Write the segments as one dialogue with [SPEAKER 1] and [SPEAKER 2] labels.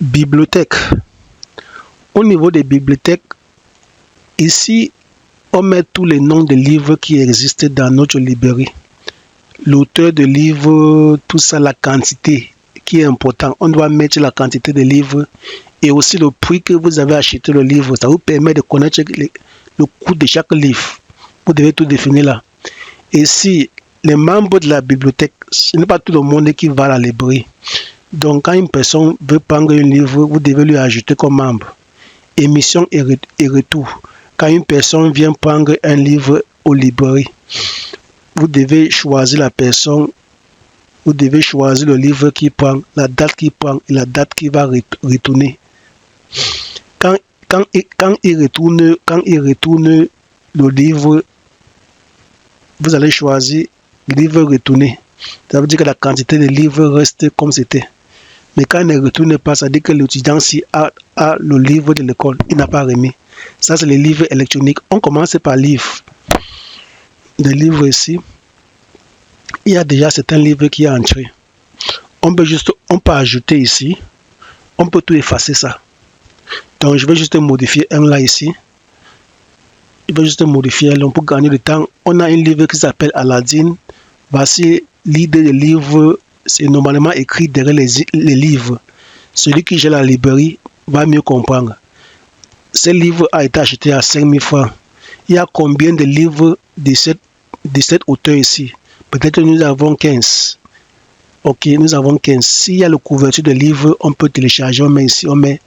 [SPEAKER 1] Bibliothèque. Au niveau des bibliothèques, ici, on met tous les noms des livres qui existent dans notre librairie. L'auteur de livres, tout ça, la quantité qui est important. On doit mettre la quantité de livres et aussi le prix que vous avez acheté le livre. Ça vous permet de connaître le coût de chaque livre. Vous devez tout définir là. Et si les membres de la bibliothèque, ce n'est pas tout le monde qui va à la librairie. Donc, quand une personne veut prendre un livre, vous devez lui ajouter comme membre. Émission et retour. Quand une personne vient prendre un livre aux librairies, vous devez choisir la personne, vous devez choisir le livre qu'il prend, la date qu'il prend et la date qu'il va retourner. Quand il retourne le livre, vous allez choisir le livre retourné. Ça veut dire que la quantité de livres reste comme c'était. Mais quand il ne retourne pas, ça veut dire que l'étudiant a le livre de l'école, il n'a pas remis. Ça, c'est les livres électroniques. On commence par livre. Le livre ici, il y a déjà certains livres qui est entré. On peut ajouter ici. On peut tout effacer ça. Donc, je vais juste modifier un là ici. Je vais juste modifier un pour gagner du temps. On a un livre qui s'appelle Aladdin. Voici l'idée des livres. C'est normalement écrit derrière les livres. Celui qui gère la librairie va mieux comprendre. Ce livre a été acheté à 5 000 francs. Il y a combien de livres de cet auteur ici? Peut-être nous avons 15. Ok, nous avons 15. S'il y a le couverture de livres, on peut télécharger, on met ici, on met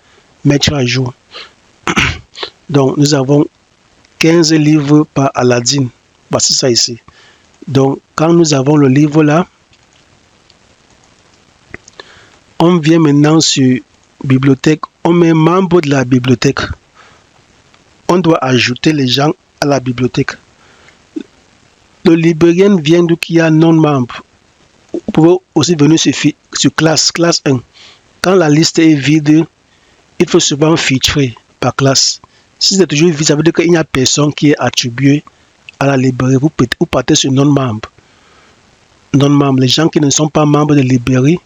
[SPEAKER 1] mettre à jour. Donc, nous avons 15 livres par Aladdin. Voici ça ici. Donc, quand nous avons le livre là, on vient maintenant sur bibliothèque, on met membre de la bibliothèque. On doit ajouter les gens à la bibliothèque. Le librairie vient d'où qu'il y a non-membre. Vous pouvez aussi venir sur classe 1. Quand la liste est vide, il faut souvent filtrer par classe. Si c'est toujours vide, ça veut dire qu'il n'y a personne qui est attribué à la librairie. Vous partez sur non-membre. Non-membre, les gens qui ne sont pas membres de la librairie,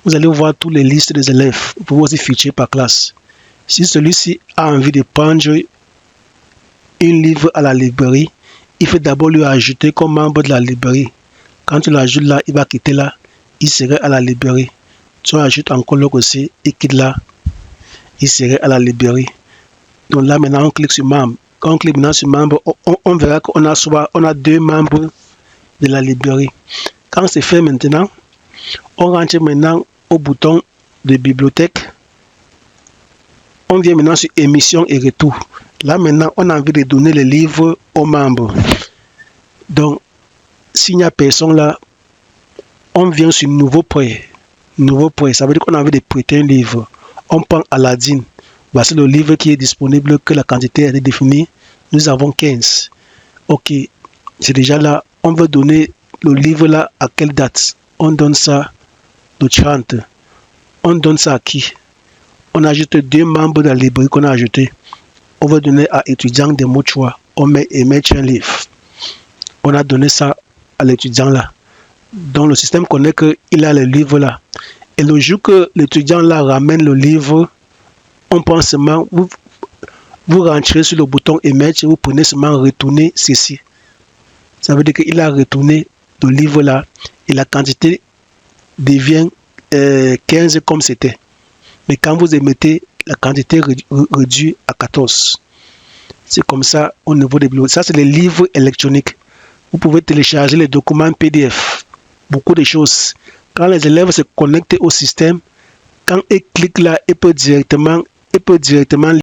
[SPEAKER 1] vous allez voir toutes les listes des élèves. Vous pouvez aussi filtrer par classe. Si celui-ci a envie de prendre un livre à la librairie, il faut d'abord lui ajouter comme membre de la librairie. Quand tu l'ajoutes là, il va quitter là, il serait à la librairie. Tu ajoutes encore l'autre aussi, il quitte là, il serait à la librairie. Donc là maintenant on clique sur membre. Quand on clique maintenant sur membre, on verra qu'on a 2 membres de la librairie. Quand c'est fait maintenant, on rentre maintenant au bouton de bibliothèque. On vient maintenant sur émission et retour. Là maintenant, on a envie de donner les livres aux membres. Donc, s'il n'y a personne là, on vient sur nouveau prêt. Nouveau prêt, ça veut dire qu'on a envie de prêter un livre. On prend Aladdin. Voici le livre qui est disponible, que la quantité a été définie. Nous avons 15. Ok, c'est déjà là. On veut donner le livre là à quelle date? On donne ça le 30. On donne ça à qui? On ajoute 2 membres de la librairie qu'on a ajouté. On va donner à étudiant des mots de choix. On met émettre un livre. On a donné ça à l'étudiant là. Donc le système connaît qu'il a le livre là. Et le jour que l'étudiant là ramène le livre, on prend seulement, vous rentrez sur le bouton émettre et vous prenez seulement retourner ceci. Ça veut dire qu'il a retourné le livre là et la quantité devient 15 comme c'était. Mais quand vous émettez, la quantité réduit à 14. C'est comme ça au niveau des bibliothèques. Ça, c'est les livres électroniques. Vous pouvez télécharger les documents PDF. Beaucoup de choses. Quand les élèves se connectent au système, quand ils cliquent là, ils peuvent directement